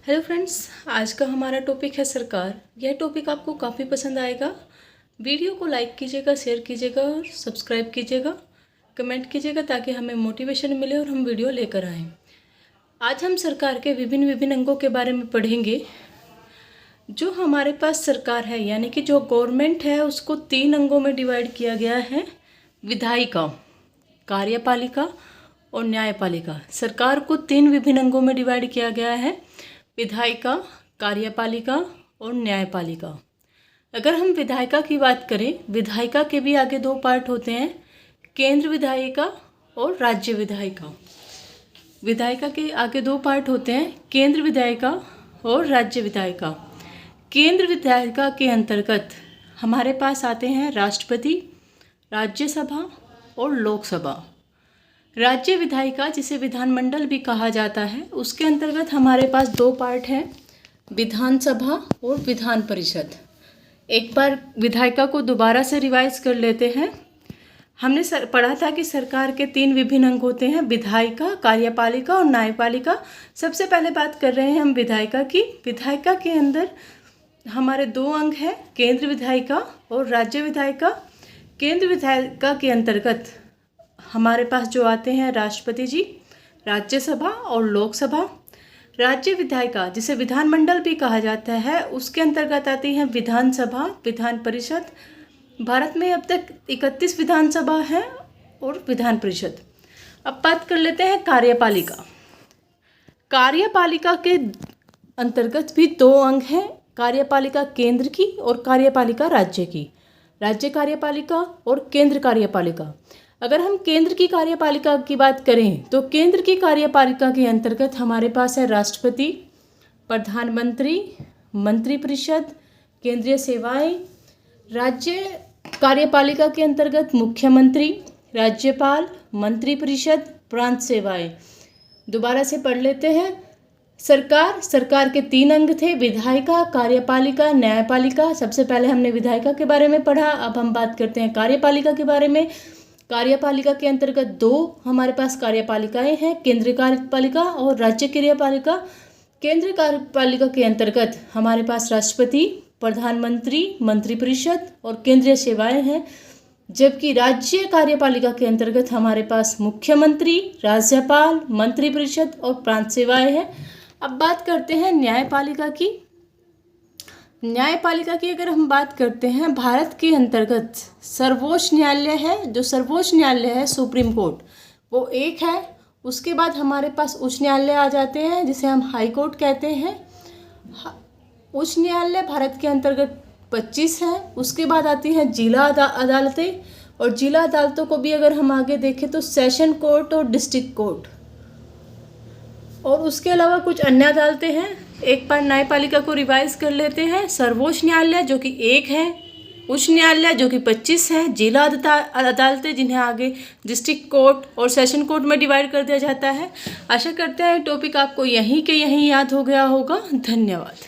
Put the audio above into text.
Hello friends, आज का हमारा टॉपिक है सरकार। यह टॉपिक आपको काफ़ी पसंद आएगा। वीडियो को लाइक कीजिएगा, शेयर कीजिएगा और सब्सक्राइब कीजिएगा, कमेंट कीजिएगा ताकि हमें मोटिवेशन मिले और हम वीडियो लेकर आएँ। आज हम सरकार के विभिन्न अंगों के बारे में पढ़ेंगे। जो हमारे पास सरकार है यानी कि जो गवर्नमेंट है उसको 3 अंगों में डिवाइड किया गया है: विधायिका, कार्यपालिका और न्यायपालिका। सरकार को 3 विभिन्न अंगों में डिवाइड किया गया है: विधायिका, कार्यपालिका और न्यायपालिका। अगर हम विधायिका की बात करें, विधायिका के भी आगे 2 पार्ट होते हैं: केंद्र विधायिका और राज्य विधायिका। विधायिका के आगे 2 पार्ट होते हैं: केंद्र विधायिका और राज्य विधायिका। केंद्र विधायिका के अंतर्गत हमारे पास आते हैं राष्ट्रपति, राज्यसभा और लोकसभा। राज्य विधायिका, जिसे विधानमंडल भी कहा जाता है, उसके अंतर्गत हमारे पास 2 पार्ट हैं: विधानसभा और विधान परिषद। एक बार विधायिका को दोबारा से रिवाइज कर लेते हैं। हमने पढ़ा था कि सरकार के 3 विभिन्न अंग होते हैं: विधायिका, कार्यपालिका और न्यायपालिका। सबसे पहले बात कर रहे हैं हम विधायिका की। विधायिका के अंदर हमारे 2 अंग हैं: केंद्र विधायिका और राज्य विधायिका। केंद्र विधायिका के अंतर्गत हमारे पास जो आते हैं राष्ट्रपति जी, राज्यसभा और लोकसभा। राज्य विधायिका, जिसे विधानमंडल भी कहा जाता है, उसके अंतर्गत आती हैं विधानसभा, विधान परिषद। भारत में अब तक 31 विधानसभा है और विधान परिषद। अब बात कर लेते हैं कार्यपालिका। कार्यपालिका के अंतर्गत भी 2 अंग हैं: कार्यपालिका केंद्र की और कार्यपालिका राज्य की। राज्य कार्यपालिका और केंद्र कार्यपालिका। अगर हम केंद्र की कार्यपालिका की बात करें तो केंद्र की कार्यपालिका के अंतर्गत हमारे पास है राष्ट्रपति, प्रधानमंत्री, मंत्रिपरिषद, केंद्रीय सेवाएं। राज्य कार्यपालिका के अंतर्गत मुख्यमंत्री, राज्यपाल, मंत्रिपरिषद, प्रांत सेवाएं। दोबारा से पढ़ लेते हैं। सरकार के 3 अंग थे: विधायिका, कार्यपालिका, न्यायपालिका। सबसे पहले हमने विधायिका के बारे में पढ़ा, अब हम बात करते हैं कार्यपालिका के बारे में। कार्यपालिका के अंतर्गत 2 हमारे पास कार्यपालिकाएं हैं: केंद्रीय कार्यपालिका और राज्य कार्यपालिका। केंद्रीय कार्यपालिका के अंतर्गत हमारे पास राष्ट्रपति, प्रधानमंत्री, मंत्रिपरिषद और केंद्रीय सेवाएं हैं। जबकि राज्य कार्यपालिका के अंतर्गत हमारे पास मुख्यमंत्री, राज्यपाल, मंत्रिपरिषद और प्रांत सेवाएं हैं। अब बात करते हैं न्यायपालिका की। न्यायपालिका की अगर हम बात करते हैं, भारत के अंतर्गत सर्वोच्च न्यायालय है। जो सर्वोच्च न्यायालय है, सुप्रीम कोर्ट, वो एक है। उसके बाद हमारे पास उच्च न्यायालय आ जाते हैं, जिसे हम हाई कोर्ट कहते हैं। उच्च न्यायालय भारत के अंतर्गत 25 हैं। उसके बाद आती हैं जिला अदालतें, और जिला अदालतों को भी अगर हम आगे देखें तो सेशन कोर्ट और डिस्ट्रिक्ट कोर्ट। और उसके अलावा कुछ अन्य अदालतें हैं। एक बार न्यायपालिका को रिवाइज कर लेते हैं। सर्वोच्च न्यायालय जो कि 1 है, उच्च न्यायालय जो कि 25 है, जिला अदालतें जिन्हें आगे डिस्ट्रिक्ट कोर्ट और सेशन कोर्ट में डिवाइड कर दिया जाता है। आशा करते हैं टॉपिक आपको यहीं के यहीं याद हो गया होगा। धन्यवाद।